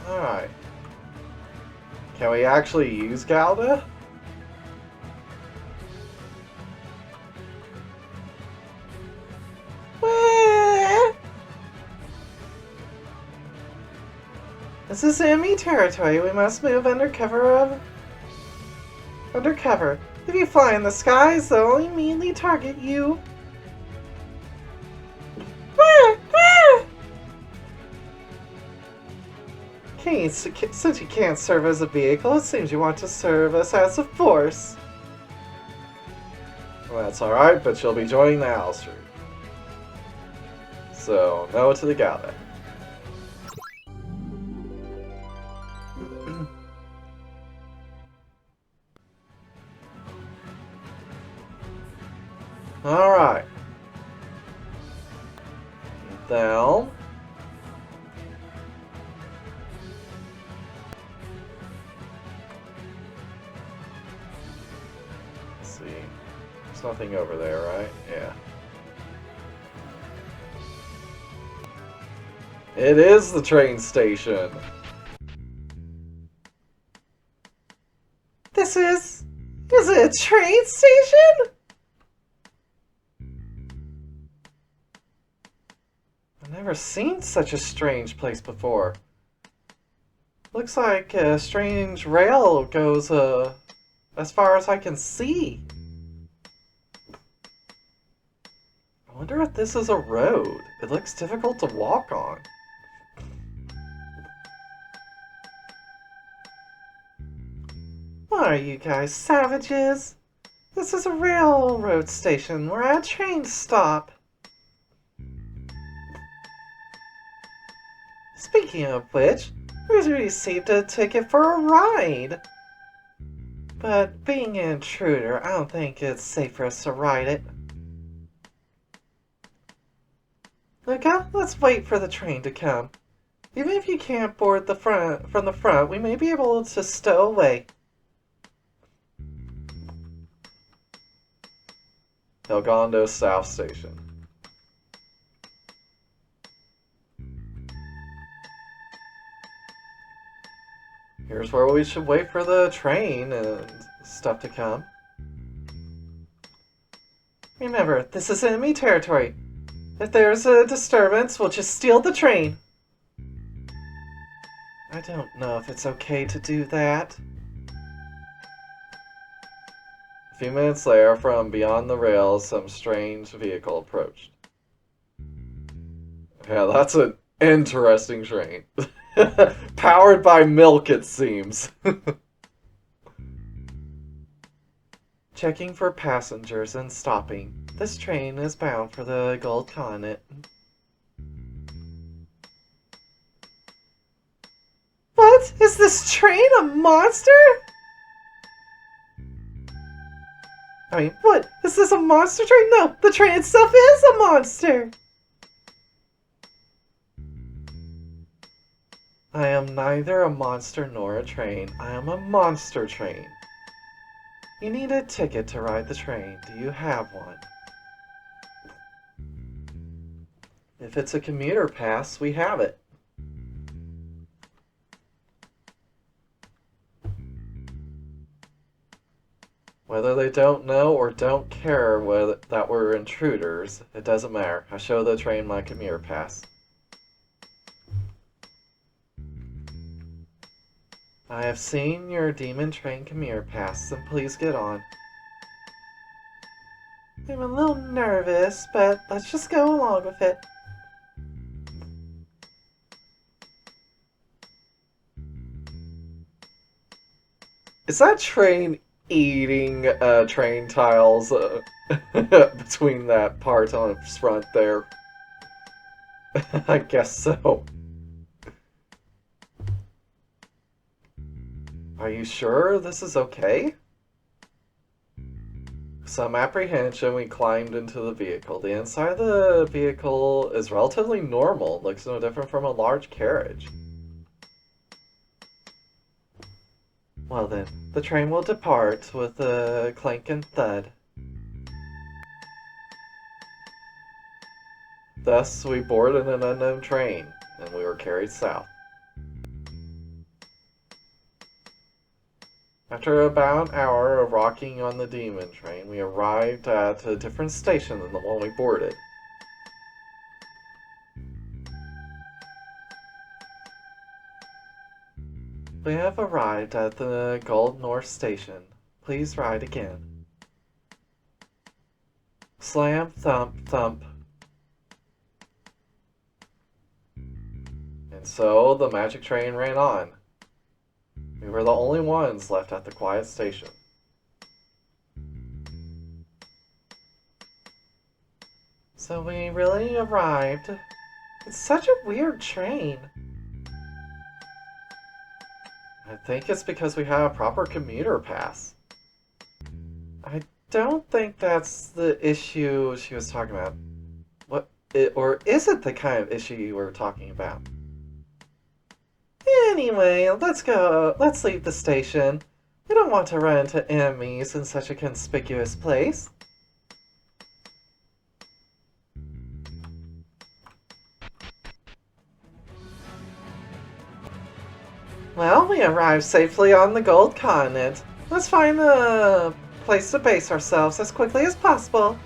Alright. Can we actually use Gouda? This is enemy territory. We must move undercover. If you fly in the skies, they'll only immediately target you. Okay, since you can't serve as a vehicle, it seems you want to serve us as a force. Well, that's alright, but you'll be joining the Alster. So, no to the Gouda. Alright. Down. Let's see. There's nothing over there, right? Yeah. It is the train station. Is it a train station? I've never seen such a strange place before. Looks like a strange rail goes, as far as I can see. I wonder if this is a road. It looks difficult to walk on. What are you guys, savages? This is a railroad station. We're at a train stop. Speaking of which, we received a ticket for a ride. But being an intruder, I don't think it's safe for us to ride it. Luca, let's wait for the train to come. Even if you can't board from the front, we may be able to stow away. Elgondo South Station. Here's where we should wait for the train and stuff to come. Remember, this is enemy territory. If there's a disturbance, we'll just steal the train. I don't know if it's okay to do that. A few minutes later, from beyond the rails, some strange vehicle approached. Yeah, that's an interesting train. Powered by milk, it seems. Checking for passengers and stopping. This train is bound for the Gold Continent. What? Is this train a monster? I mean, what? Is this a monster train? No, the train itself is a monster! I am neither a monster nor a train. I am a monster train. You need a ticket to ride the train. Do you have one? If it's a commuter pass, we have it. Whether they don't know or don't care that we're intruders, it doesn't matter. I show the train my commuter pass. I have seen your demon train commuter pass, then please get on. I'm a little nervous, but let's just go along with it. Is that train eating train tiles between that part on its front there? I guess so. Are you sure this is okay? Some apprehension, we climbed into the vehicle. The inside of the vehicle is relatively normal. Looks no different from a large carriage. Well then, the train will depart with a clank and thud. Thus, we boarded an unknown train, and we were carried south. After about an hour of rocking on the demon train, we arrived at a different station than the one we boarded. We have arrived at the Gold North Station. Please ride again. Slam, thump, thump. And so the magic train ran on. We were the only ones left at the quiet station. So we really arrived. It's such a weird train. I think it's because we have a proper commuter pass. I don't think that's the issue she was talking about. Or is it the kind of issue you were talking about? Anyway, let's go. Let's leave the station. We don't want to run into enemies in such a conspicuous place. Well, we arrived safely on the Gold Continent. Let's find a place to base ourselves as quickly as possible.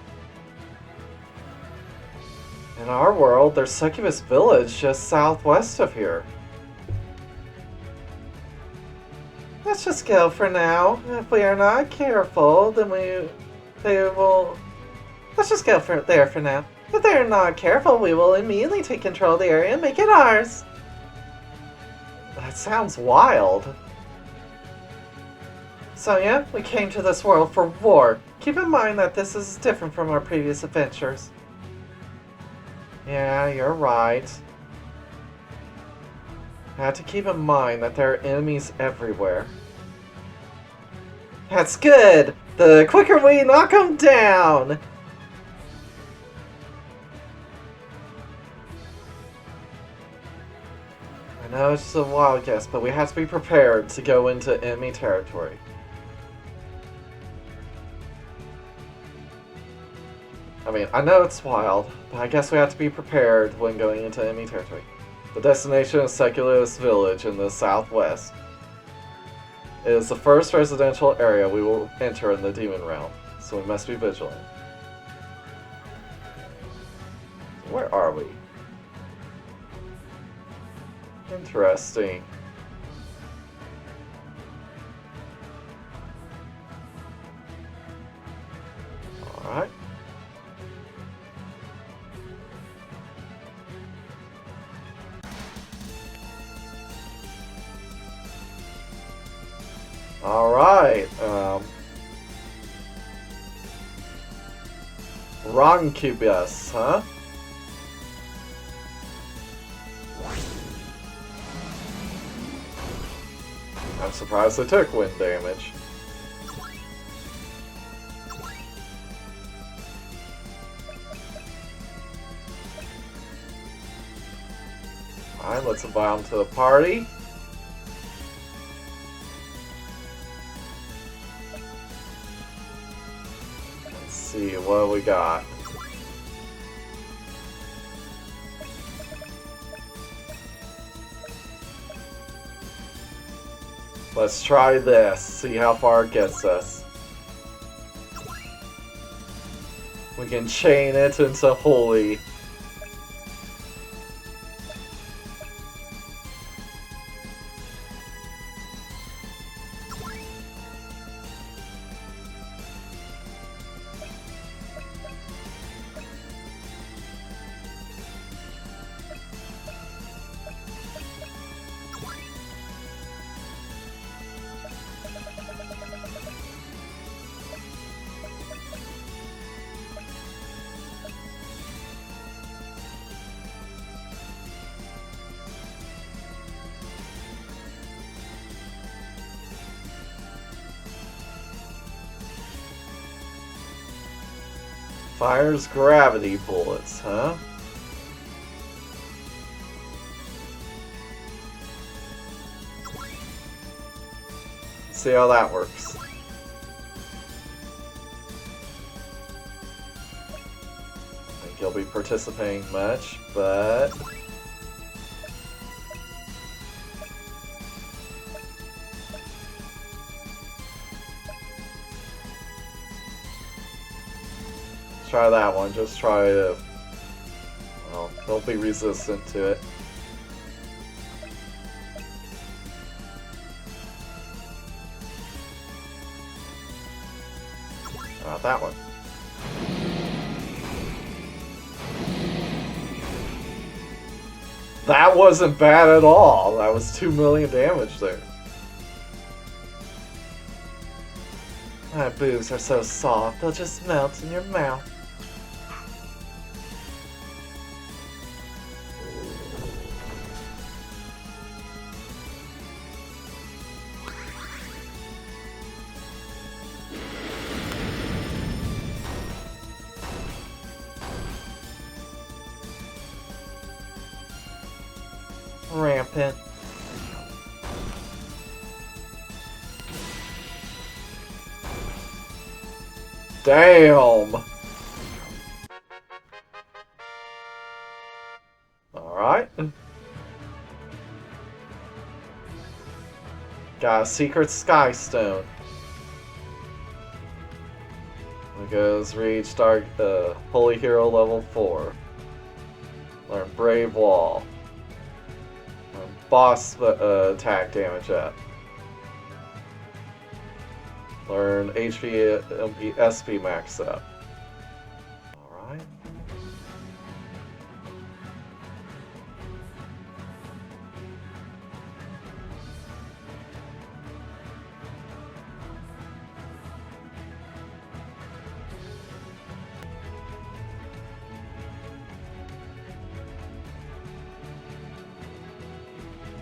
In our world, there's Succubus Village just southwest of here. Let's just go for now. If we are not careful, then they will... Let's just go there for now. If they are not careful, we will immediately take control of the area and make it ours. That sounds wild. So yeah, we came to this world for war. Keep in mind that this is different from our previous adventures. Yeah, you're right. I have to keep in mind that there are enemies everywhere. That's good! The quicker we knock them down! I know it's just a wild guess, but we have to be prepared to go into enemy territory. I mean, I know it's wild, but I guess we have to be prepared when going into enemy territory. The destination is Succubus Village in the southwest. It is the first residential area we will enter in the Demon Realm, so we must be vigilant. Where are we? Interesting. Alright. Alright, Roncubus, huh? I'm surprised they took wind damage. Alright, let's invite them to the party. Let's see, what do we got? Let's try this, see how far it gets us. We can chain it into holy. Fires gravity bullets, huh? Let's see how that works. I think you'll be participating much, but... Try that one. Just try it. Well, don't be resistant to it. Not that one. That wasn't bad at all. That was 2 million damage there. My boobs are so soft, they'll just melt in your mouth. Rampant. Damn! Alright. Got a secret sky stone. Because reach dark holy hero level 4. Learn brave wall. Learn boss attack damage up. Learn HP, MP, SP max up. Alright.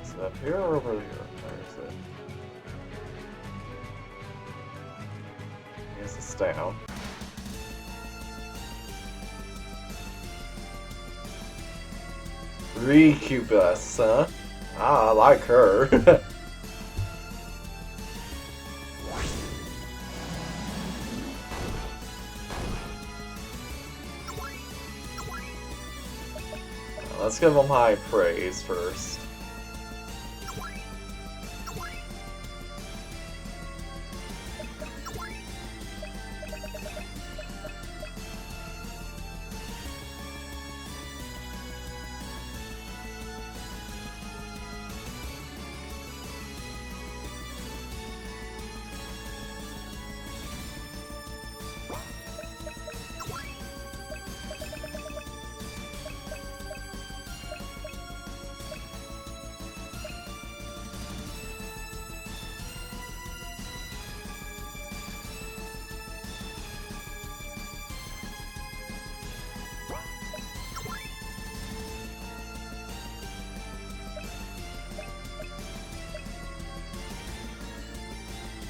Is it up here or over here? Where is it? Here's this down. Succubus, huh? Ah, I like her. Let's give him high praise first.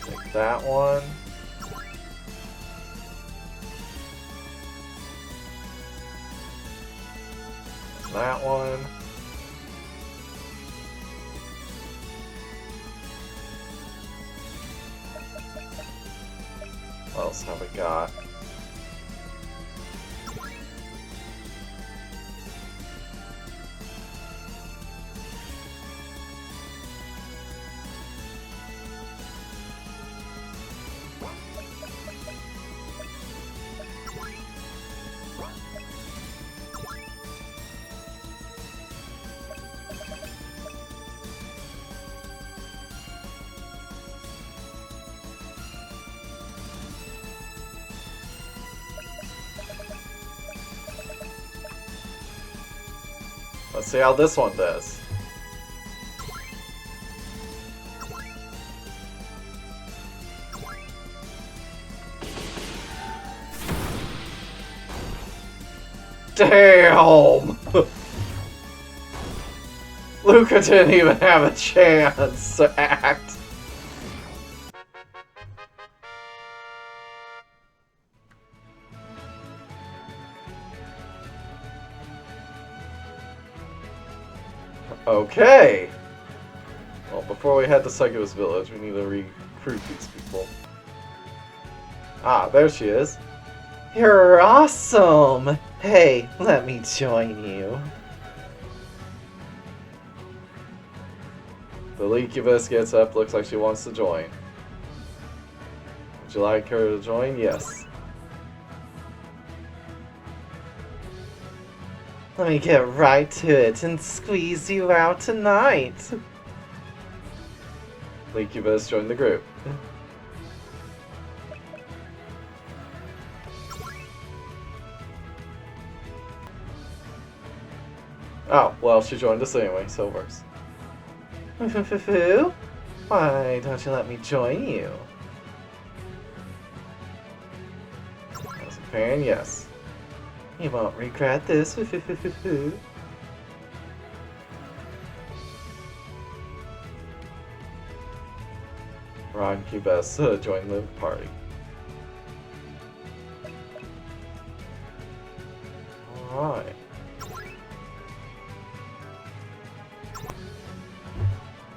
Take that one. That one. What else have we got? Let's see how this one does. Damn! Luca didn't even have a chance to act. Okay. Well, before we head to Succubus Village, we need to recruit these people. Ah, there she is. You're awesome! Hey, let me join you. The Succubus gets up, looks like she wants to join. Would you like her to join? Yes. Let me get right to it and squeeze you out tonight. Succubus joined the group. Oh, well, she joined us anyway, so it works. Why don't you let me join you? As a fan, yes. You won't regret this. Ron Cubes joined the party. Alright.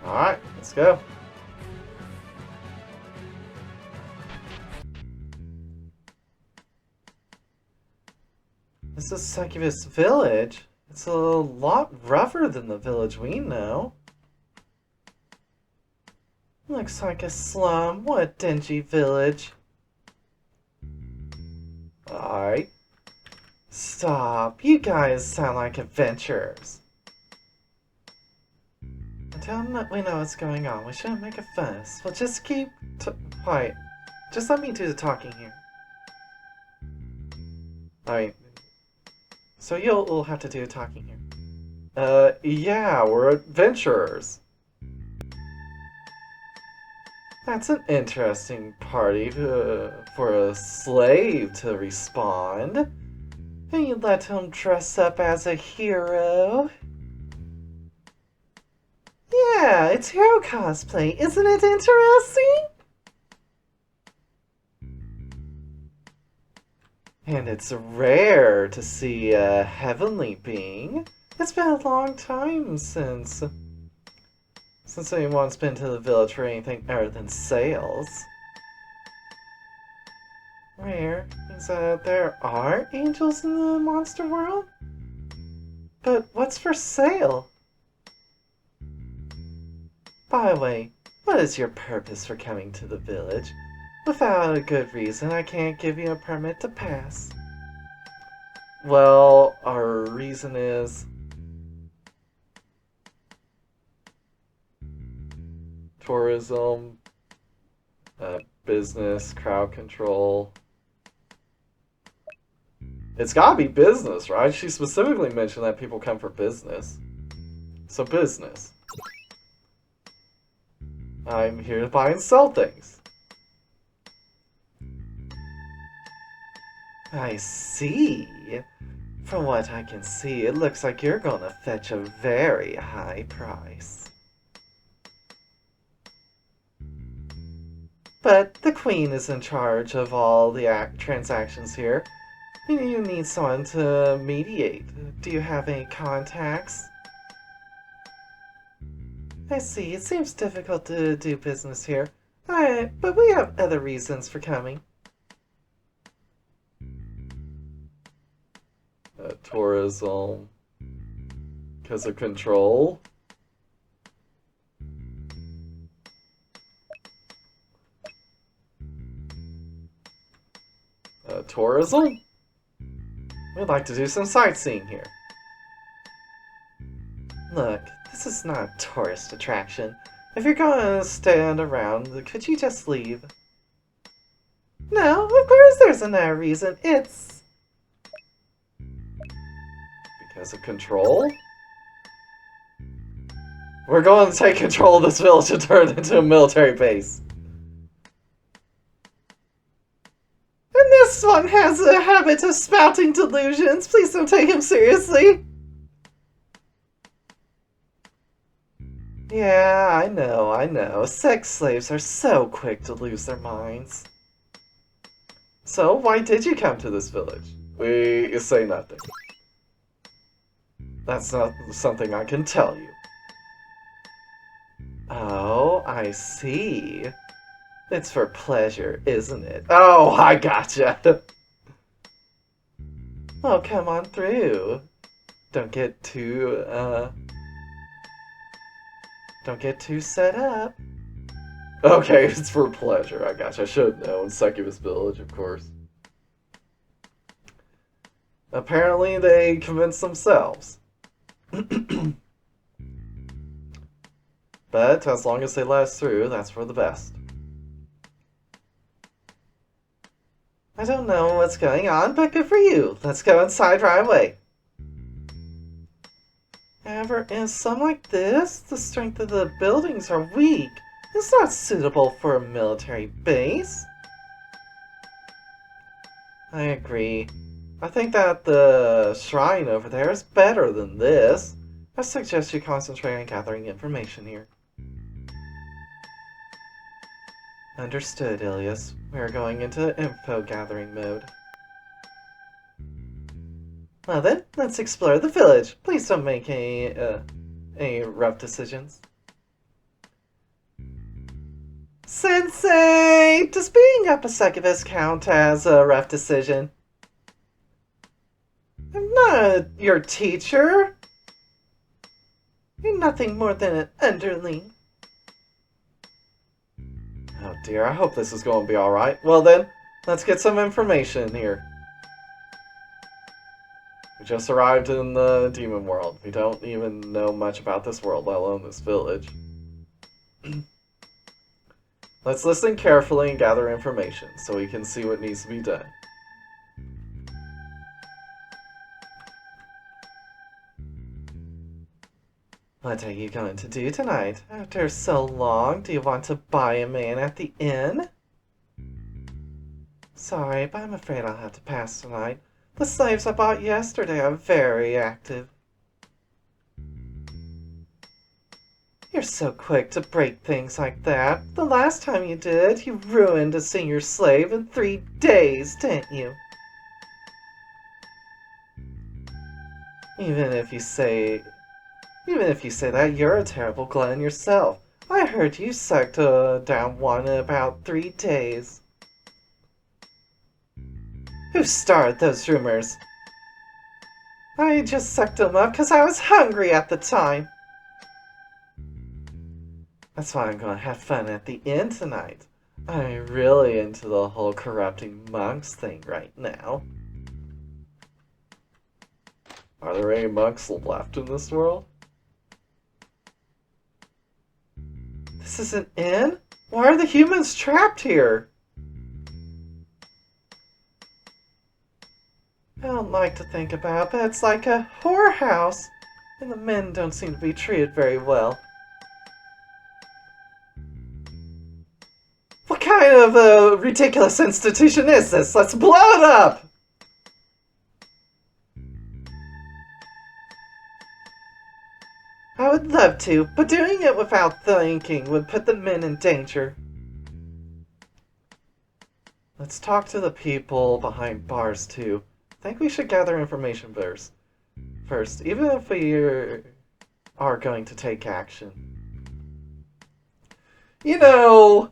Alright, let's go. This is Succubus Village. It's a lot rougher than the village we know. Looks like a slum. What a dingy village. Alright. Stop. You guys sound like adventurers. Until we know what's going on, we shouldn't make a fuss. We'll just keep quiet. Just let me do the talking here. Alright. So you'll have to do the talking here. Yeah, we're adventurers. That's an interesting party for a slave to respond. And you let him dress up as a hero. Yeah, it's hero cosplay. Isn't it interesting? And it's rare to see a heavenly being. It's been a long time since anyone's been to the village for anything other than sales. Rare means that there are angels in the monster world? But what's for sale? By the way, what is your purpose for coming to the village? Without a good reason, I can't give you a permit to pass. Well, our reason is tourism, business, crowd control. It's gotta be business, right? She specifically mentioned that people come for business. So business. I'm here to buy and sell things. I see. From what I can see, it looks like you're gonna fetch a very high price. But the Queen is in charge of all the transactions here. You need someone to mediate. Do you have any contacts? I see. It seems difficult to do business here. But we have other reasons for coming. Tourism. Because of control. Tourism? We'd like to do some sightseeing here. Look, this is not a tourist attraction. If you're gonna stand around, could you just leave? No, of course there's another reason. It's because of control? We're going to take control of this village and turn it into a military base. And this one has a habit of spouting delusions. Please don't take him seriously. Yeah, I know. Sex slaves are so quick to lose their minds. So, why did you come to this village? We say nothing. That's not something I can tell you. Oh, I see. It's for pleasure, isn't it? Oh, I gotcha! Oh, come on through. Don't get too set up. Okay, it's for pleasure. I gotcha. I should have known. Succubus Village, of course. Apparently they convinced themselves. But as long as they let us through, that's for the best. I don't know what's going on, but good for you. Let's go inside right away. However, in some like this, the strength of the buildings are weak. It's not suitable for a military base. I agree. I think that the shrine over there is better than this. I suggest you concentrate on gathering information here. Understood, Ilias. We are going into info gathering mode. Well then, let's explore the village. Please don't make any rough decisions. Sensei! Does being up a succubus count as a rough decision? I'm not your teacher. You're nothing more than an underling. Oh dear, I hope this is going to be alright. Well then, let's get some information here. We just arrived in the demon world. We don't even know much about this world, let alone this village. Let's listen carefully and gather information so we can see what needs to be done. What are you going to do tonight? After so long, do you want to buy a man at the inn? Sorry, but I'm afraid I'll have to pass tonight. The slaves I bought yesterday are very active. You're so quick to break things like that. The last time you did, you ruined a senior slave in 3 days, didn't you? Even if you say that, you're a terrible glutton yourself. I heard you sucked down one in about 3 days. Who started those rumors? I just sucked them up because I was hungry at the time. That's why I'm going to have fun at the inn tonight. I'm really into the whole corrupting monks thing right now. Are there any monks left in this world? This is an inn? Why are the humans trapped here? I don't like to think about it, but it's like a whorehouse, and the men don't seem to be treated very well. What kind of a ridiculous institution is this? Let's blow it up! I would love to, but doing it without thinking would put the men in danger. Let's talk to the people behind bars too. I think we should gather information first, even if we are going to take action. You know,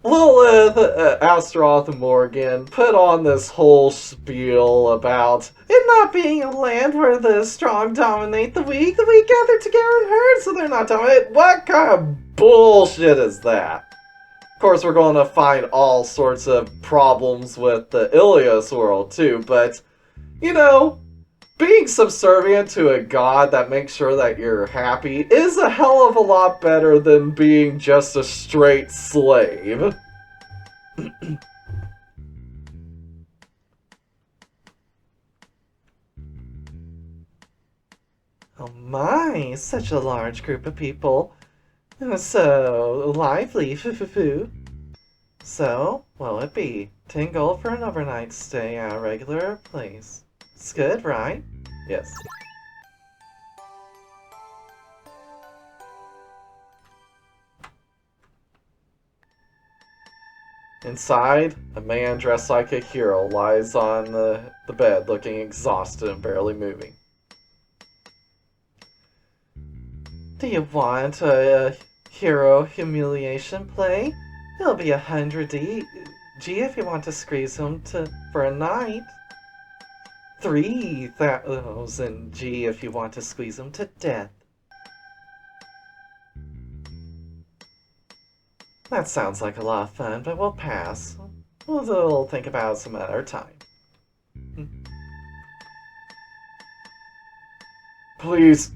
Lilith, Astaroth, and Morgan put on this whole spiel about it not being a land where the strong dominate the weak gather together in herds so they're not dominated. What kind of bullshit is that? Of course, we're going to find all sorts of problems with the Ilias world too, but you know, being subservient to a god that makes sure that you're happy is a hell of a lot better than being just a straight slave. Oh my, such a large group of people. So lively, foo. So, what will it be? 10 gold for an overnight stay at a regular place. It's good, right? Yes. Inside, a man dressed like a hero lies on the bed looking exhausted and barely moving. Do you want a hero humiliation play? It'll be 100 G if you want to squeeze him for a night. 3,000 G if you want to squeeze him to death. That sounds like a lot of fun, but we'll pass. We'll think about it some other time. Please,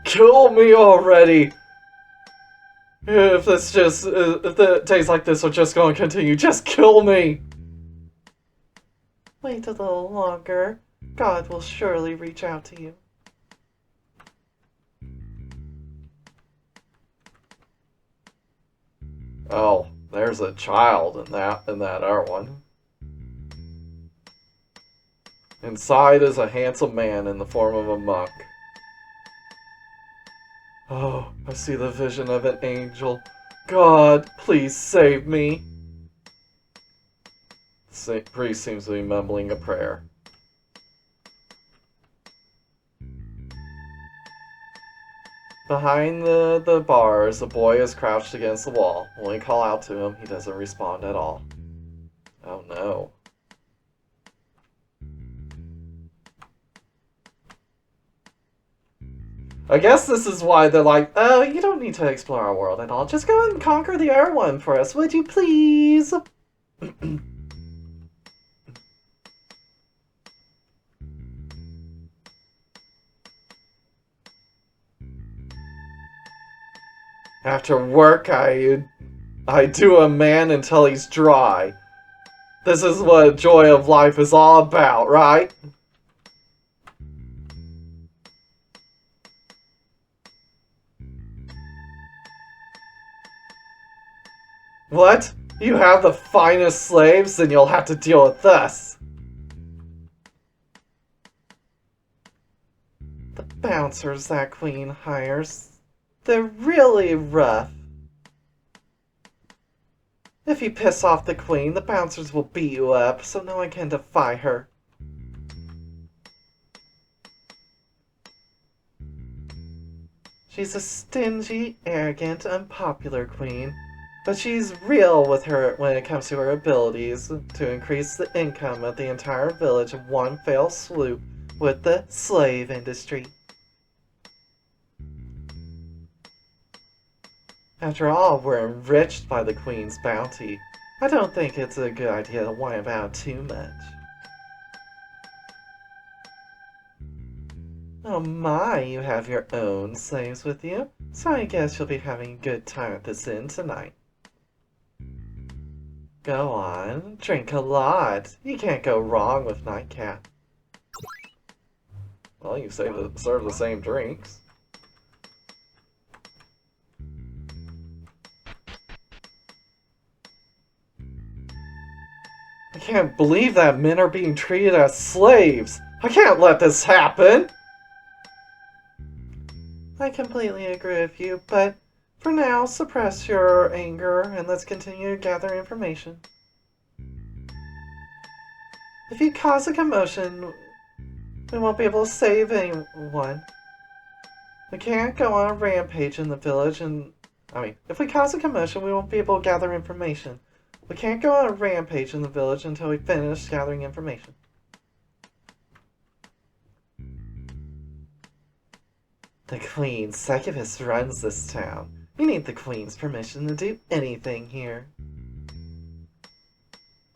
kill me already! If the days like this are just going to continue, just kill me! Wait a little longer. God will surely reach out to you. Oh, there's a child in that other one. Inside is a handsome man in the form of a monk. Oh, I see the vision of an angel. God, please save me. The priest seems to be mumbling a prayer. Behind the bars, a boy is crouched against the wall. When we call out to him, he doesn't respond at all. Oh no. I guess this is why they're like, oh, you don't need to explore our world at all. Just go and conquer the air one for us, would you please? After work, I do a man until he's dry. This is what joy of life is all about, right? What? You have the finest slaves? Then you'll have to deal with us. The bouncers that queen hires, they're really rough. If you piss off the queen, the bouncers will beat you up, so no one can defy her. She's a stingy, arrogant, unpopular queen. But she's real with her when it comes to her abilities to increase the income of the entire village in one fell swoop with the slave industry. After all, we're enriched by the queen's bounty. I don't think it's a good idea to whine about too much. Oh my, you have your own slaves with you, so I guess you'll be having a good time at this inn tonight. Go on, drink a lot. You can't go wrong with Nightcap. Well, you serve the same drinks. I can't believe that men are being treated as slaves. I can't let this happen. I completely agree with you, but for now, suppress your anger and let's continue to gather information. If you cause a commotion, we won't be able to save anyone. We can't go on a rampage in the village if we cause a commotion, we won't be able to gather information. We can't go on a rampage in the village until we finish gathering information. The Queen, Succubus, runs this town. You need the Queen's permission to do anything here.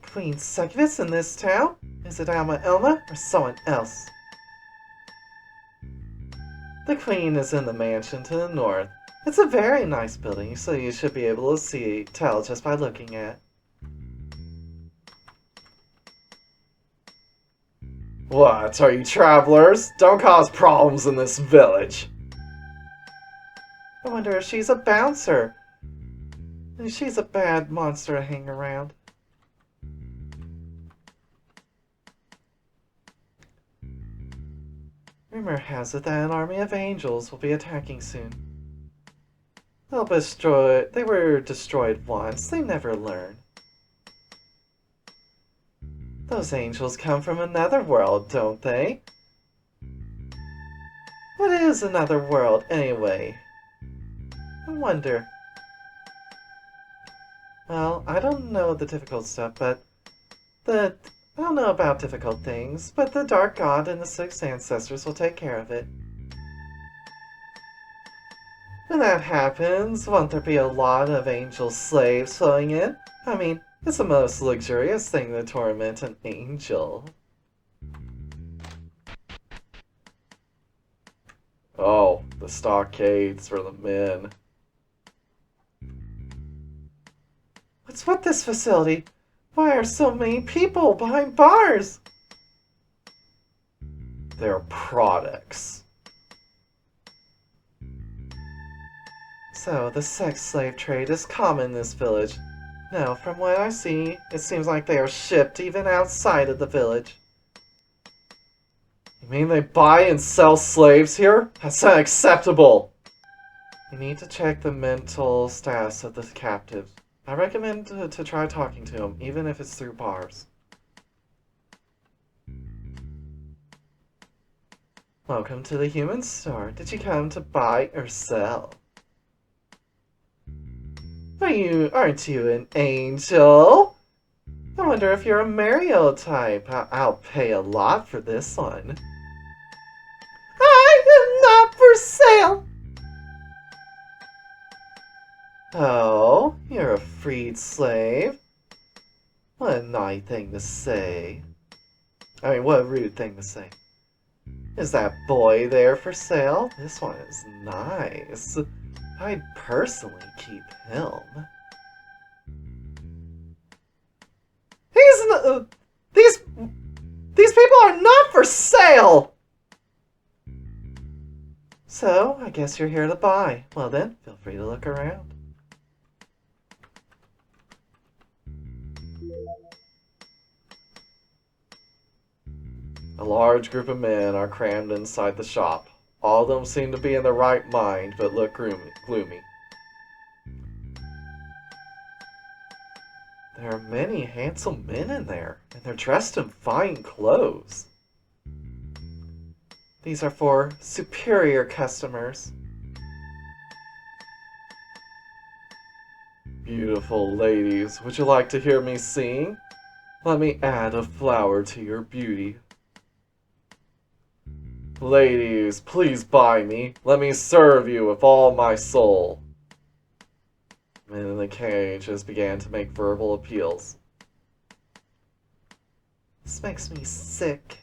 Queen Succubus in this town? Is it Alma Elma or someone else? The Queen is in the mansion to the north. It's a very nice building, so you should be able to tell just by looking at it. What, are you travelers? Don't cause problems in this village. I wonder if she's a bouncer. She's a bad monster to hang around. Rumor has it that an army of angels will be attacking soon. They were destroyed once. They never learn. Those angels come from another world, don't they? What is another world, anyway? I wonder. Well, I don't know the difficult stuff, but I don't know about difficult things, but the Dark God and the 6 ancestors will take care of it. When that happens, won't there be a lot of angel slaves flowing in? I mean, it's the most luxurious thing to torment an angel. Oh, the stockades for the men. What's with this facility? Why are so many people behind bars? They're products. So, the sex slave trade is common in this village. No, from what I see, it seems like they are shipped even outside of the village. You mean they buy and sell slaves here? That's unacceptable! You need to check the mental status of the captives. I recommend to try talking to them, even if it's through bars. Welcome to the human store. Did you come to buy or sell? Aren't you an angel? I wonder if you're a Mario type. I'll pay a lot for this one. I am not for sale! Oh, you're a freed slave? What a naughty thing to say. I mean, what a rude thing to say. Is that boy there for sale? This one is nice. I'd personally keep him. These people are not for sale! So, I guess you're here to buy. Well then, feel free to look around. A large group of men are crammed inside the shop. All of them seem to be in their right mind, but look gloomy. There are many handsome men in there, and they're dressed in fine clothes. These are for superior customers. Beautiful ladies, would you like to hear me sing? Let me add a flower to your beauty. Ladies, please buy me. Let me serve you with all my soul. Men in the cages began to make verbal appeals. This makes me sick.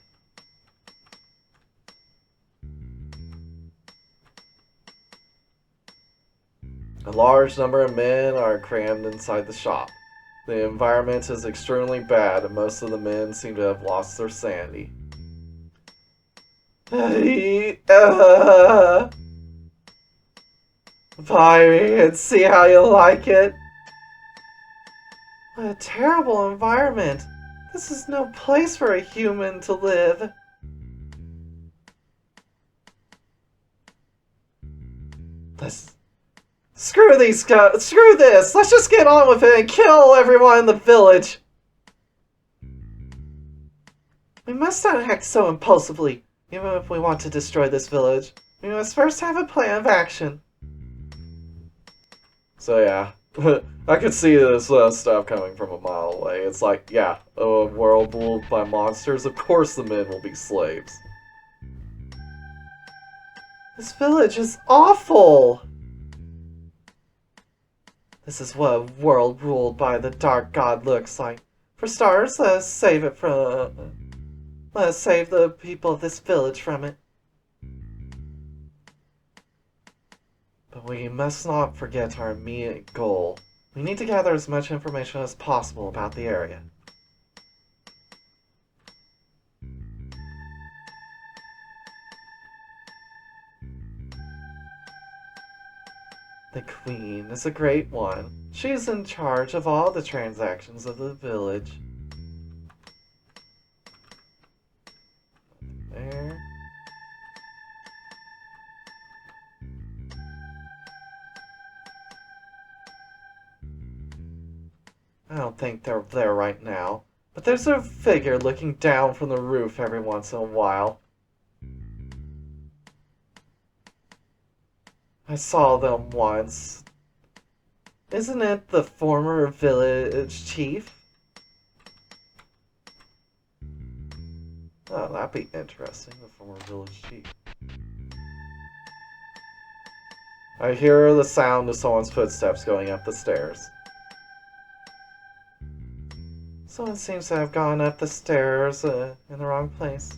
A large number of men are crammed inside the shop. The environment is extremely bad, and most of the men seem to have lost their sanity. Buy me and see how you like it. What a terrible environment. This is no place for a human to live. Screw these guys. Screw this. Let's just get on with it and kill everyone in the village. We must not act so impulsively. Even if we want to destroy this village, we must first have a plan of action. So yeah, I could see this stuff coming from a mile away. It's like, yeah, a world ruled by monsters, of course the men will be slaves. This village is awful! This is what a world ruled by the dark god looks like. For starters, let us save the people of this village from it. But we must not forget our immediate goal. We need to gather as much information as possible about the area. The Queen is a great one. She's in charge of all the transactions of the village. There. I don't think they're there right now, but there's a figure looking down from the roof every once in a while. I saw them once. Isn't it the former village chief? Oh, that'd be interesting, the former village chief. I hear the sound of someone's footsteps going up the stairs. Someone seems to have gone up the stairs in the wrong place.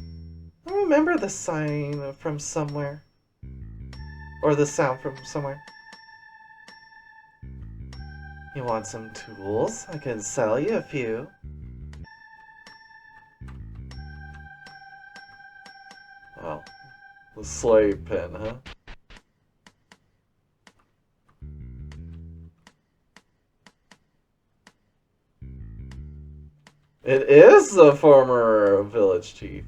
I remember the sign from somewhere. Or the sound from somewhere. You want some tools? I can sell you a few. Oh, the slave pen, huh? It is the former village chief.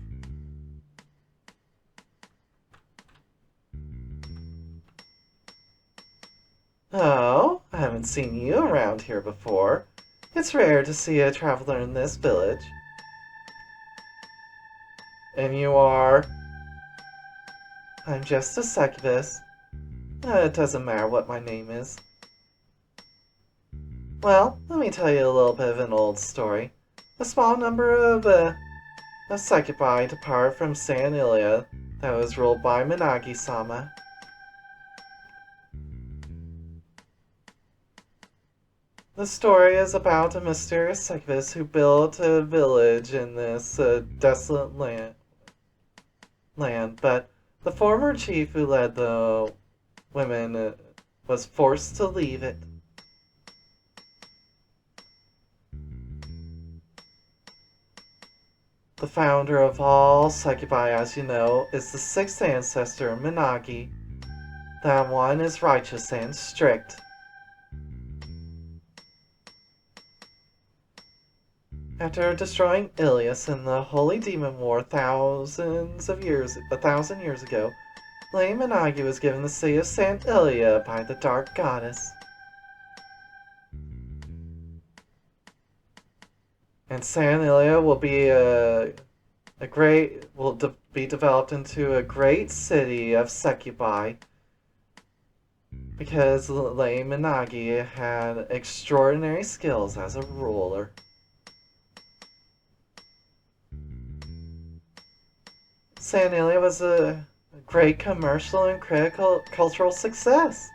Oh, I haven't seen you around here before. It's rare to see a traveler in this village. And you are? I'm just a succubus. It doesn't matter what my name is. Well, let me tell you a little bit of an old story. A small number of succubi depart from San Ilias that was ruled by Minagi-sama. The story is about a mysterious succubus who built a village in this desolate land, but the former chief who led the women was forced to leave it. The founder of all succubi, as you know, is the sixth ancestor, Minagi. That one is righteous and strict. After destroying Ilias in the Holy Demon War a thousand years ago, Lady Minagi was given the city of St. Ilia by the Dark Goddess. And St. Ilia will be be developed into a great city of succubi because Lady Minagi had extraordinary skills as a ruler. St. Ilias was a great commercial and cultural success.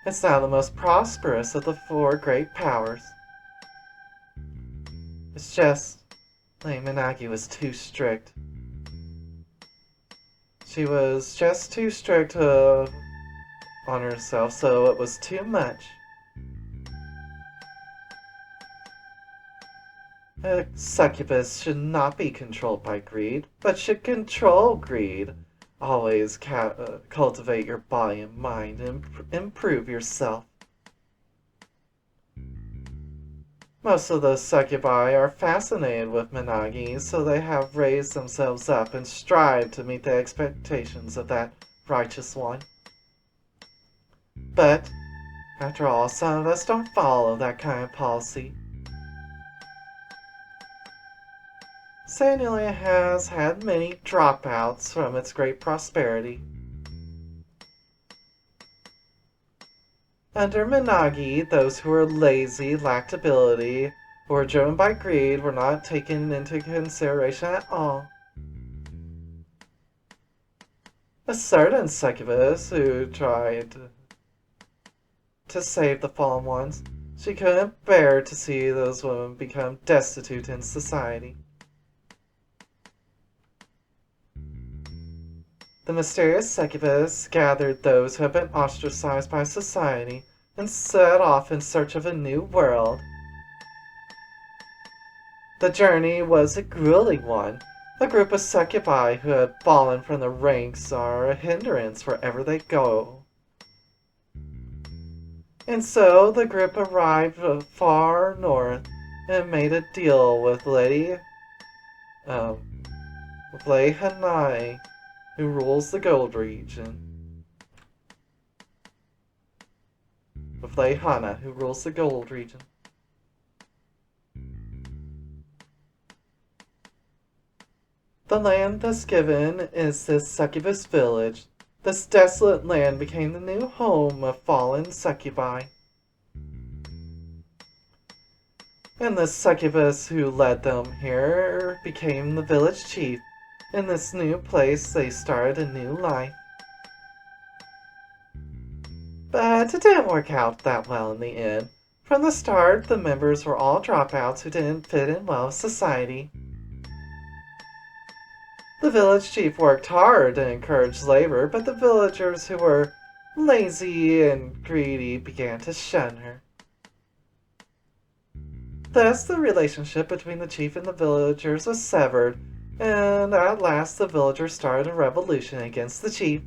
It's now the most prosperous of the four great powers. It's just, Lady Minagi was too strict. She was just too strict on herself, so it was too much. A succubus should not be controlled by greed, but should control greed. Always cultivate your body and mind and improve yourself. Most of the succubi are fascinated with Minagi, so they have raised themselves up and strive to meet the expectations of that righteous one. But, after all, some of us don't follow that kind of policy. St. Ilias has had many dropouts from its great prosperity. Under Minagi, those who were lazy, lacked ability, or were driven by greed were not taken into consideration at all. A certain succubus who tried to save the fallen ones, she couldn't bear to see those women become destitute in society. The mysterious succubus gathered those who had been ostracized by society and set off in search of a new world. The journey was a grueling one. A group of succubi who had fallen from the ranks are a hindrance wherever they go. And so the group arrived far north and made a deal with Lady Hanai, who rules the gold region. With Lady Hana, who rules the gold region. The land thus given is this succubus village. This desolate land became the new home of fallen succubi. And the succubus who led them here became the village chief. In this new place, they started a new life. But it didn't work out that well in the end. From the start, the members were all dropouts who didn't fit in well with society. The village chief worked hard to encourage labor, but the villagers who were lazy and greedy, began to shun her. Thus, the relationship between the chief and the villagers was severed, and at last the villagers started a revolution against the chief.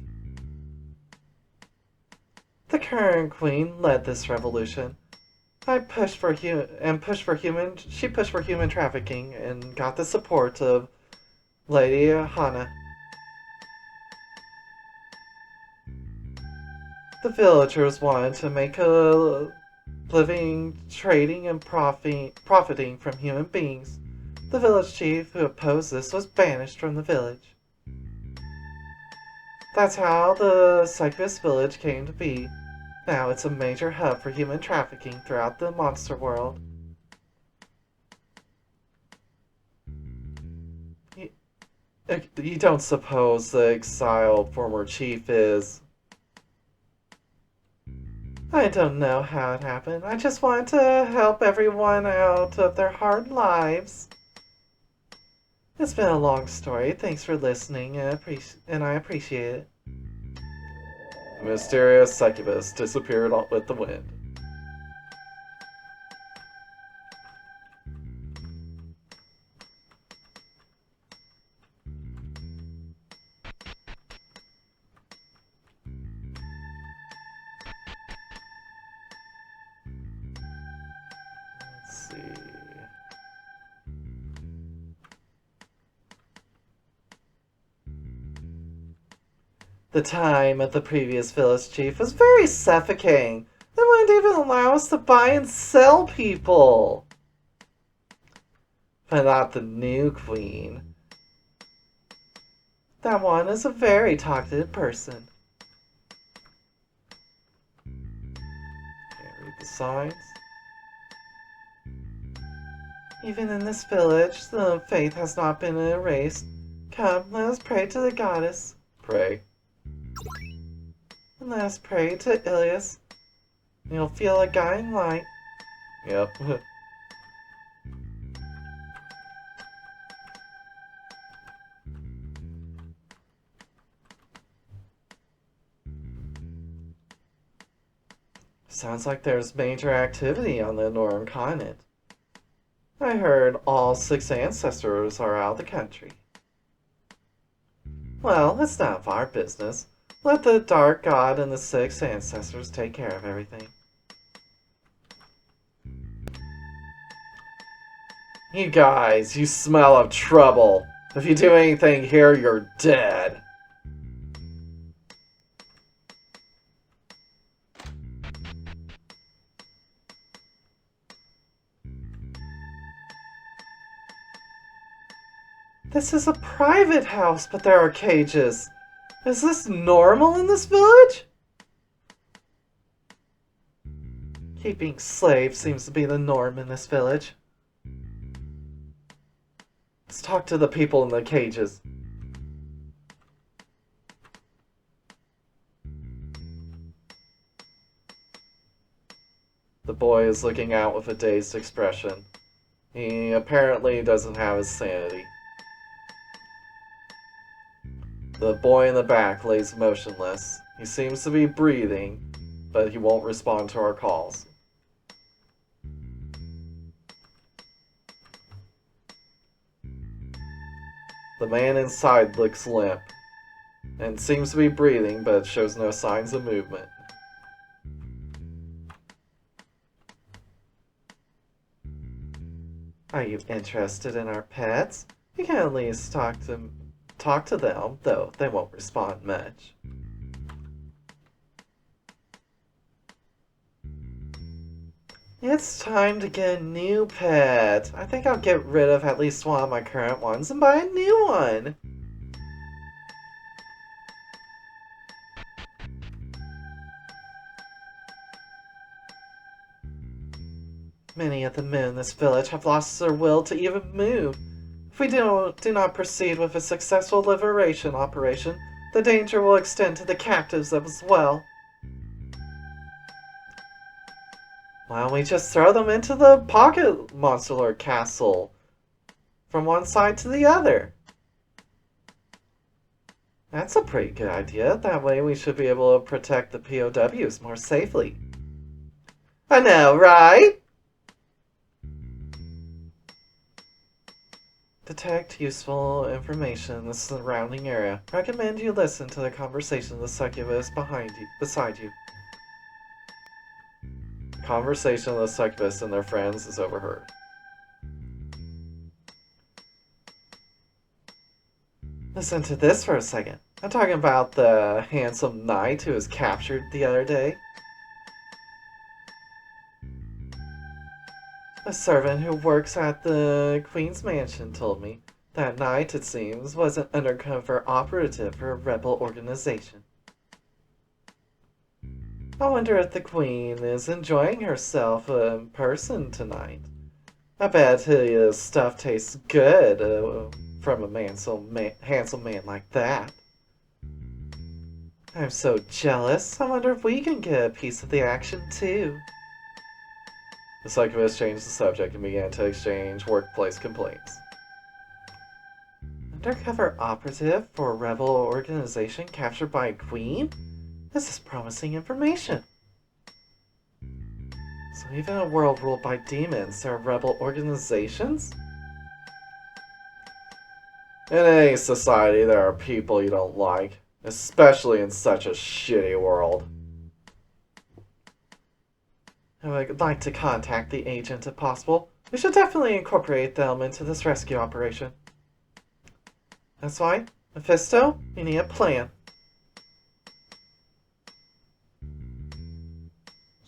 The current queen led this revolution. She pushed for human trafficking and got the support of Lady Hannah. The villagers wanted to make a living trading and profiting from human beings. The village chief who opposed this was banished from the village. That's how the succubus village came to be. Now it's a major hub for human trafficking throughout the monster world. You don't suppose the exiled former chief is... I don't know how it happened. I just wanted to help everyone out of their hard lives. It's been a long story. Thanks for listening, and I appreciate it. The mysterious succubus disappeared with the wind. Let's see. The time of the previous village chief was very suffocating. They wouldn't even allow us to buy and sell people. But not the new queen. That one is a very talkative person. Can't read the signs. Even in this village, the faith has not been erased. Come, let us pray to the goddess. Pray. And let us pray to Ilias. You'll feel a guiding light. Yep. Sounds like there's major activity on the northern continent. I heard all 6 ancestors are out of the country. Well, it's none of our business. Let the Dark God and the 6 ancestors take care of everything. You guys, you smell of trouble. If you do anything here, you're dead. This is a private house, but there are cages. Is this normal in this village? Keeping slaves seems to be the norm in this village. Let's talk to the people in the cages. The boy is looking out with a dazed expression. He apparently doesn't have his sanity. The boy in the back lays motionless. He seems to be breathing, but he won't respond to our calls. The man inside looks limp, and seems to be breathing, but shows no signs of movement. Are you interested in our pets? You can at least talk to them, though they won't respond much. It's time to get a new pet. I think I'll get rid of at least one of my current ones and buy a new one. Many of the men in this village have lost their will to even move. If we do not proceed with a successful liberation operation, the danger will extend to the captives as well. Why don't we just throw them into the pocket monster lord castle from one side to the other? That's a pretty good idea. That way we should be able to protect the POWs more safely. I know, right? Detect useful information in the surrounding area. Recommend you listen to the conversation of the succubus beside you. Conversation of the succubus and their friends is overheard. Listen to this for a second. I'm talking about the handsome knight who was captured the other day. A servant who works at the Queen's Mansion told me that knight, it seems, was an undercover operative for a rebel organization. I wonder if the Queen is enjoying herself in person tonight. I bet his stuff tastes good from a handsome man like that. I'm so jealous. I wonder if we can get a piece of the action too. The succubus changed the subject and began to exchange workplace complaints. Undercover operative for a rebel organization captured by a queen? This is promising information. So even in a world ruled by demons, there are rebel organizations? In any society, there are people you don't like, especially in such a shitty world. I would like to contact the agent if possible. We should definitely incorporate them into this rescue operation. That's right, Mephisto, you need a plan.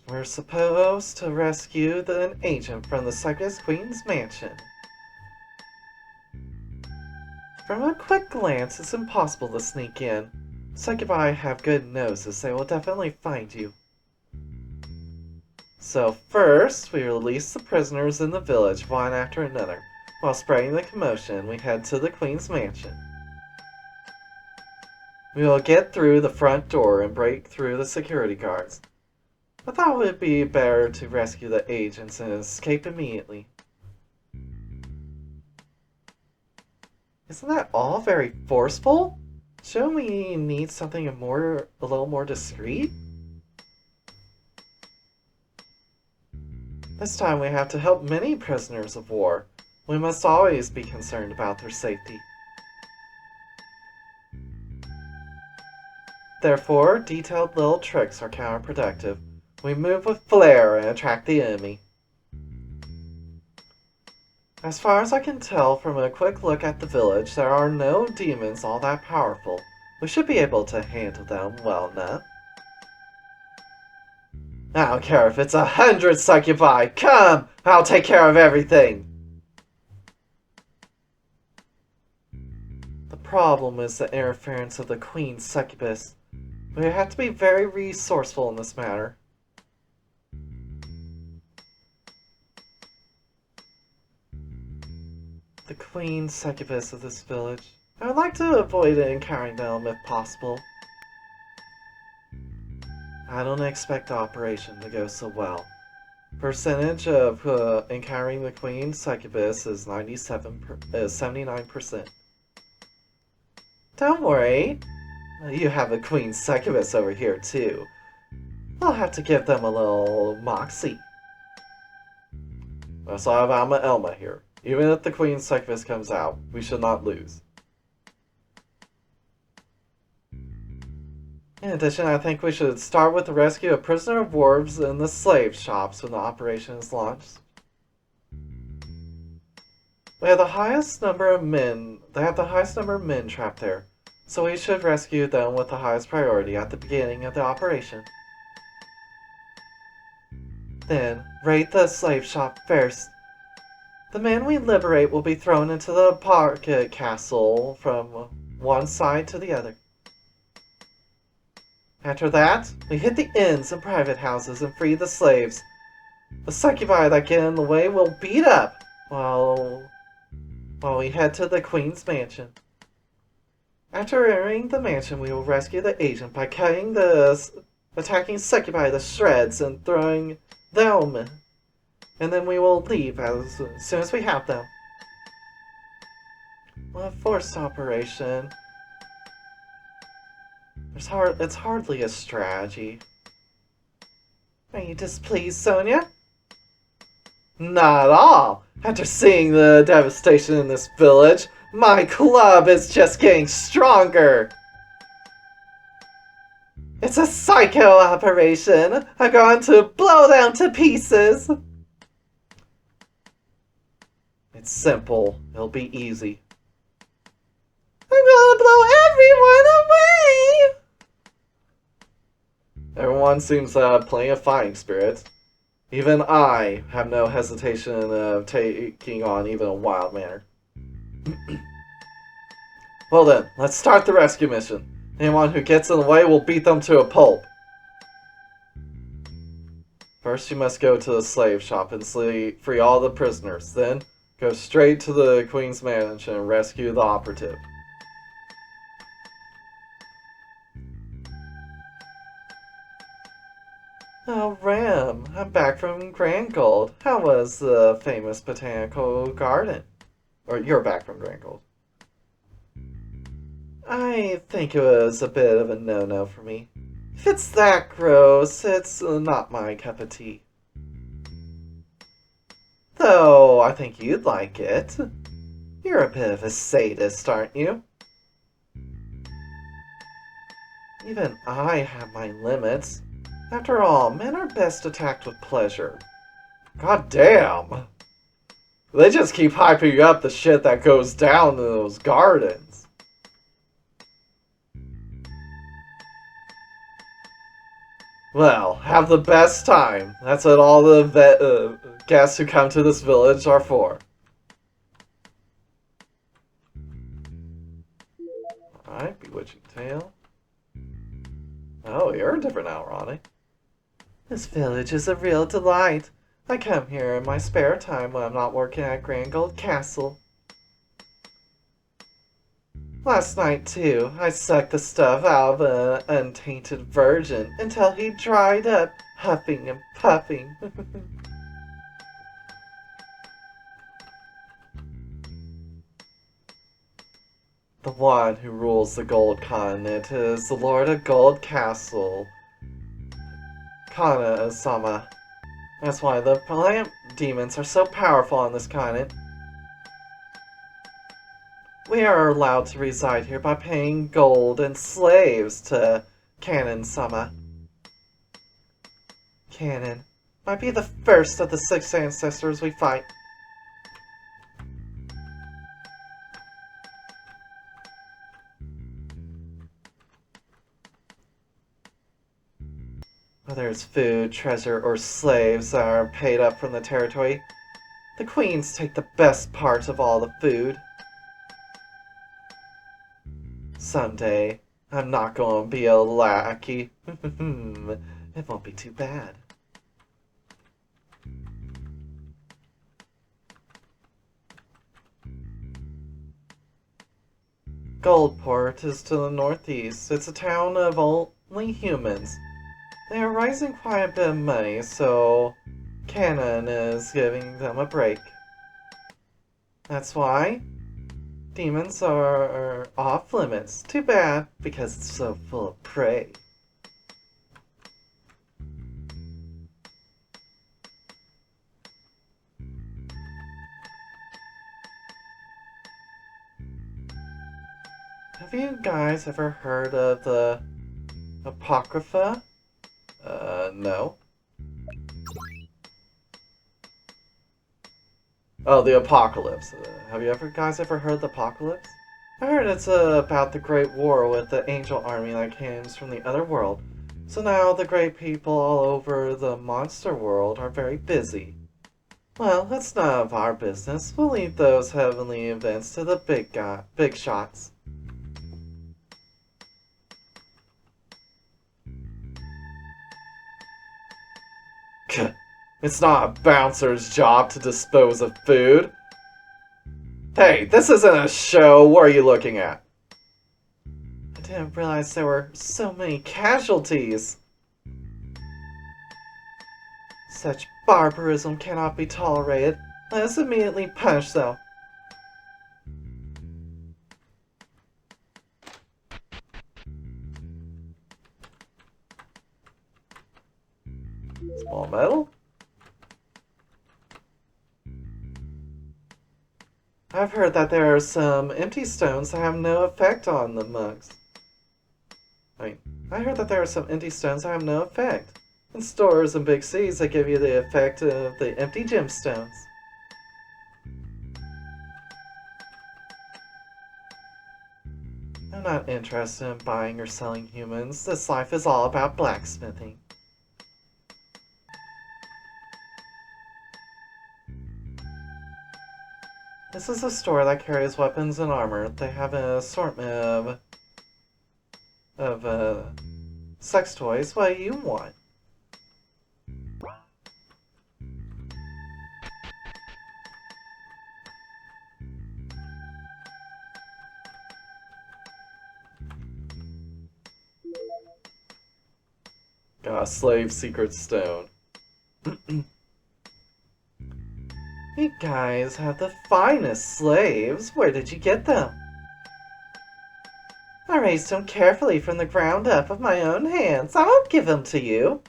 We're supposed to rescue an agent from the Succubus Queen's mansion. From a quick glance, it's impossible to sneak in. Succubi have good noses, they will definitely find you. So first, we release the prisoners in the village one after another. While spreading the commotion, we head to the Queen's mansion. We will get through the front door and break through the security guards. I thought it would be better to rescue the agents and escape immediately. Isn't that all very forceful? Shouldn't we need something a little more discreet? This time we have to help many prisoners of war. We must always be concerned about their safety. Therefore, detailed little tricks are counterproductive. We move with flair and attract the enemy. As far as I can tell from a quick look at the village, there are no demons all that powerful. We should be able to handle them well enough. I don't care if it's 100 succubi. Come! I'll take care of everything! The problem is the interference of the Queen's succubus. We have to be very resourceful in this matter. The Queen's succubus of this village. I would like to avoid encountering them if possible. I don't expect the operation to go so well. Percentage of encountering the Queen's succubus is 79%. Don't worry. You have a Queen's succubus over here too. I'll have to give them a little moxie. So I have Alma Elma here. Even if the Queen's succubus comes out, we should not lose. In addition, I think we should start with the rescue of prisoner of wars in the slave shops when the operation is launched. We have the highest number of men. They have the highest number of men trapped there, so we should rescue them with the highest priority at the beginning of the operation. Then, raid the slave shop first. The men we liberate will be thrown into the pocket castle from one side to the other. After that, we hit the inns and private houses and free the slaves. The succubi that get in the way will beat up while we head to the Queen's mansion. After entering the mansion, we will rescue the agent by attacking succubi to shreds and throwing them. And then we will leave as soon as we have them. A forced operation. It's hardly a strategy. Are you displeased, Sonia? Not at all. After seeing the devastation in this village, my club is just getting stronger. It's a psycho operation. I'm going to blow them to pieces. It's simple. It'll be easy. I'm gonna blow everyone away! Everyone seems to have plenty of fighting spirit. Even I have no hesitation of taking on even a wild manner. Well then, let's start the rescue mission. Anyone who gets in the way will beat them to a pulp. First you must go to the slave shop and free all the prisoners. Then, go straight to the Queen's mansion and rescue the operative. Oh, Ram, I'm back from Grand Gold. How was the famous botanical garden? Or you're back from Grand Gold. I think it was a bit of a no-no for me. If it's that gross, it's not my cup of tea. Though, I think you'd like it. You're a bit of a sadist, aren't you? Even I have my limits. After all, men are best attacked with pleasure. God damn! They just keep hyping up the shit that goes down in those gardens. Well, have the best time. That's what all the guests who come to this village are for. Alright, Bewitching Tale. Oh, you're different now, Ronnie. This village is a real delight. I come here in my spare time when I'm not working at Grand Gold Castle. Last night, too, I sucked the stuff out of an untainted virgin until he dried up, huffing and puffing. The one who rules the Gold Continent is the Lord of Gold Castle, Kana-sama. That's why the plant demons are so powerful on this continent. We are allowed to reside here by paying gold and slaves to Kanan-sama. Kanan might be the first of the 6 ancestors we fight. Whether it's food, treasure, or slaves that are paid up from the territory, the queens take the best part of all the food. Someday, I'm not going to be a lackey. It won't be too bad. Goldport is to the northeast. It's a town of only humans. They are raising quite a bit of money, so Canon is giving them a break. That's why demons are off limits. Too bad, because it's so full of prey. Have you guys ever heard of the Apocrypha? No. Oh, the Apocalypse. Have you guys ever heard the Apocalypse? I heard it's about the Great War with the angel army that came from the other world. So now the great people all over the monster world are very busy. Well, that's none of our business. We'll leave those heavenly events to the big shots. It's not a bouncer's job to dispose of food. Hey, this isn't a show. What are you looking at? I didn't realize there were so many casualties. Such barbarism cannot be tolerated. Let us immediately punish them. Small metal? I've heard that there are some empty stones that have no effect on the monks. I heard that there are some empty stones that have no effect. In stores and big cities, they give you the effect of the empty gemstones. I'm not interested in buying or selling humans. This life is all about blacksmithing. This is a store that carries weapons and armor. They have an assortment of sex toys. What do you want? Got a slave secret stone. You guys have the finest slaves. Where did you get them? I raised them carefully from the ground up with my own hands. I won't give them to you.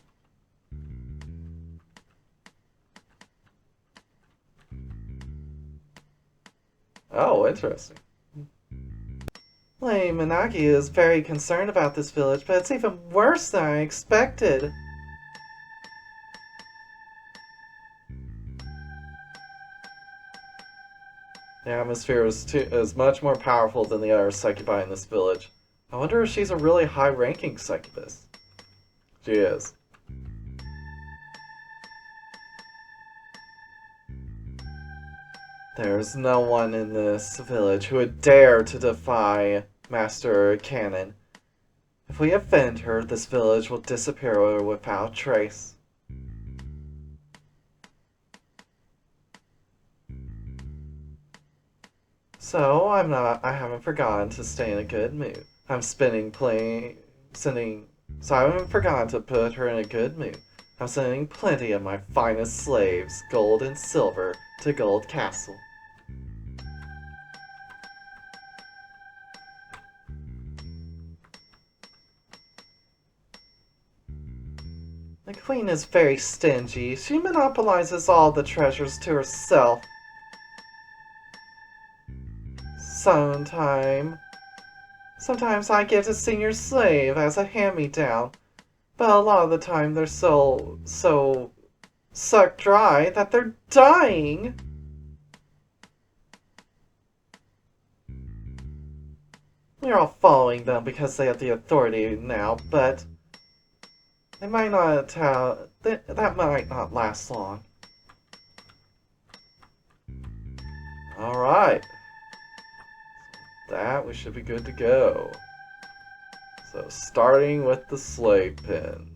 Oh, interesting. Lady Managi is very concerned about this village, but it's even worse than I expected. The atmosphere is much more powerful than the other succubi in this village. I wonder if she's a really high-ranking succubus. She is. There's no one in this village who would dare to defy Master Cannon. If we offend her, this village will disappear without trace. So I haven't forgotten to stay in a good mood. I haven't forgotten to put her in a good mood. I'm sending plenty of my finest slaves, gold and silver, to Gold Castle. The queen is very stingy. She monopolizes all the treasures to herself. Sometimes I get a senior slave as a hand-me-down, but a lot of the time they're so sucked dry that they're dying. We're all following them because they have the authority now, but they might not that might not last long. Alright. That we should be good to go. So starting with the slave pen.